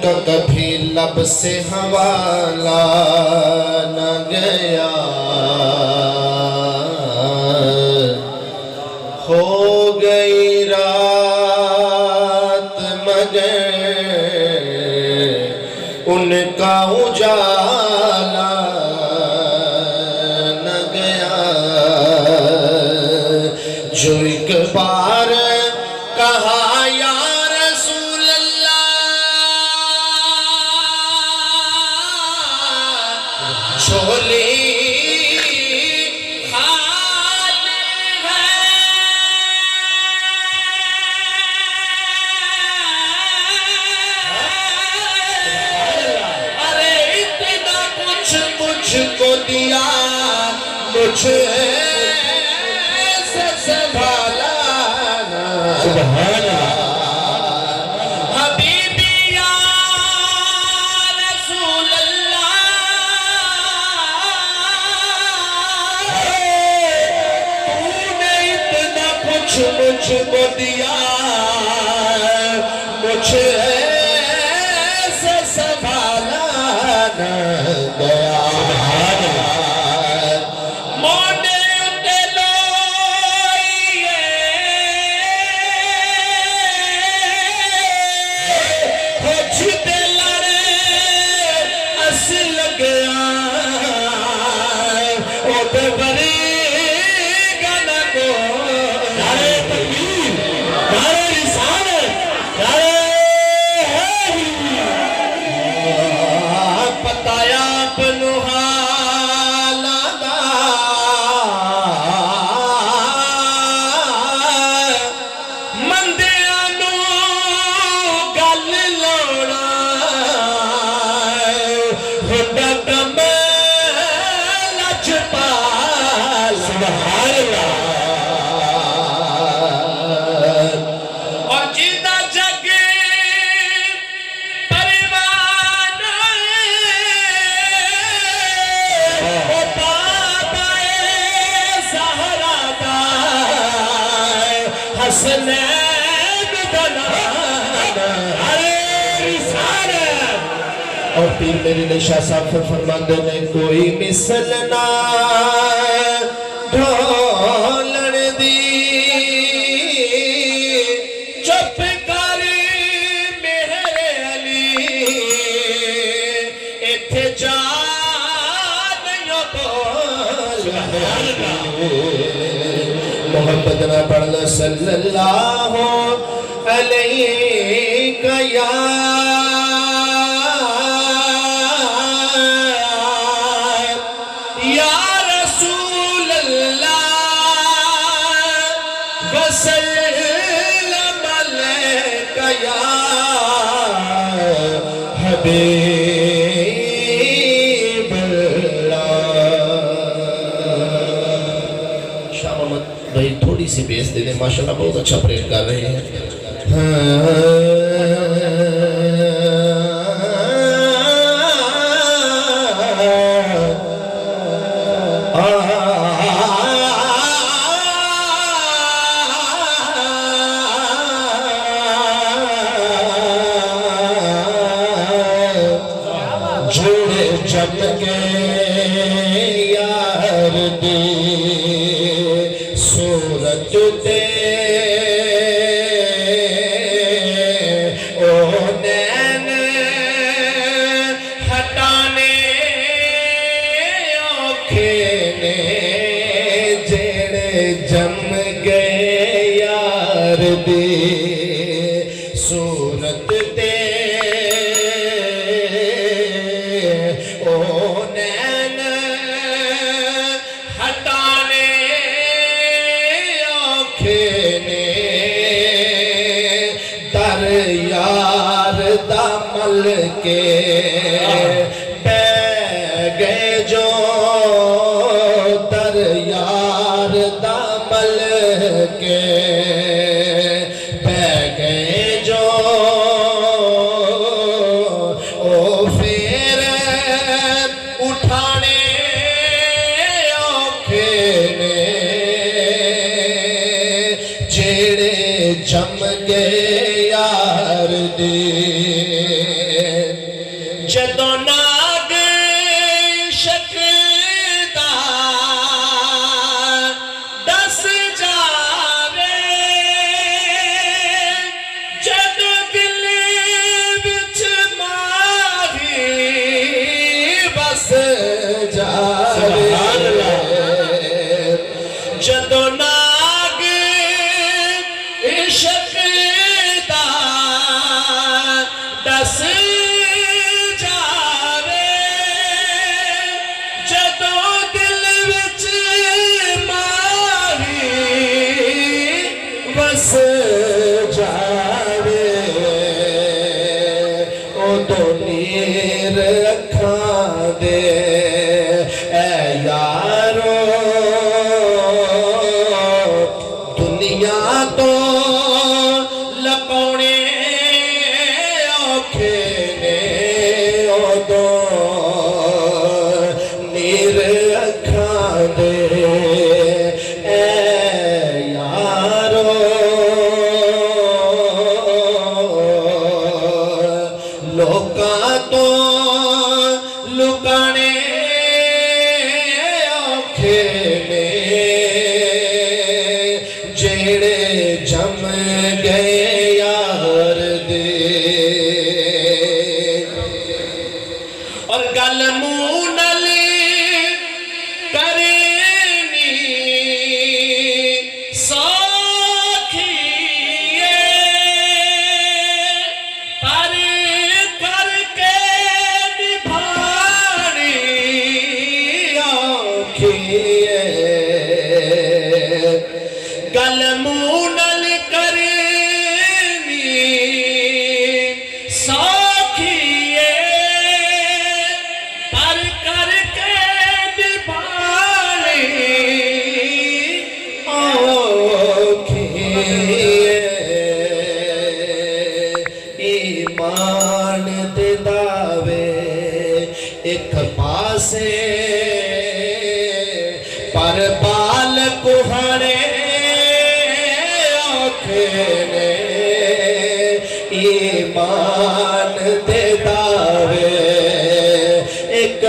का कभी लब से हवाला न गया, हो गई रात मगर उनका उजाला न गया। जो एक बार कहा या रसूल अल्लाह, झोली मुझको दिया, मुझे से संभाला ना। सुभान अल्लाह। हबीबी या रसूल अल्लाह, तूने इतना कुछ मुझको दिया, मुझे से संभाला ना गया। और पीर मेरे निशा साहब फरमाते ने कोई मिसल ना ढोलन दी, चुप कर मेरे अली, इत्थे जा नहीं बोल। मोहब्बत ना पढ़ना सल्लल्लाहु अलैहि या रसूल अल्लाह वसल्लम अलैका या हबीब अल्लाह। शाह मोहम्मद भाई थोड़ी सी बेस दे दें, माशाल्लाह बहुत अच्छा प्रेयर कर रहे हैं। जोड़े जब के यार दी सूरत दे, ओ नैन हटाने औखे ने, जेड़े जम गए यार दी सूरत दे, यार दामल के गए जो दर यार दामल के गए जो, ओ फिर उठाने औखे ने, जेड़े जम गए यार दे। जदों नाग शकदा दस जावे, जदों दिल विच माही बस जावे, जदों नाग शकदा दस जावे, जदों दिल विच माही बस जावे, उदों नीर अखां दे ऐ यारो दुनिया तो लपौने औखे ने, उदों नीर अखां दे ऐ यारो लोकां तो लुकाने औखे ने, जेड़े जम गए यार दे। और गल मूंह नाल करनी सौखी है, पर करके निभानी औखी है। गल मूंह नाल करनी सौखी है, पर करके निभानी औखी है। ईमान दे दावे एक पासे, पर बाल कुहाड़े औखे ने। ईमान दे दावे एक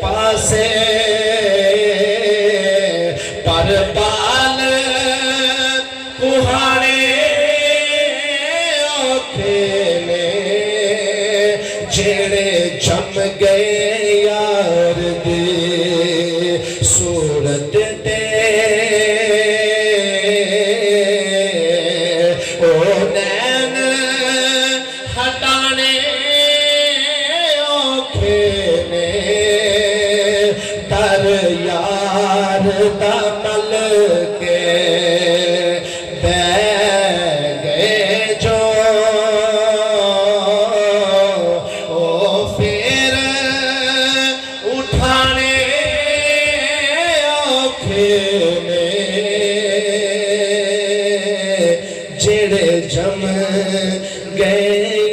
पासे, पर बाल कुहाड़े औखे ने, जेड़े जम गए यार दे सूरत ते ओ नैन हटाने औखे ने। दर यार दा मल के बह गए जो, ओ फिर उठाने औखे ने, जेड़े जम गए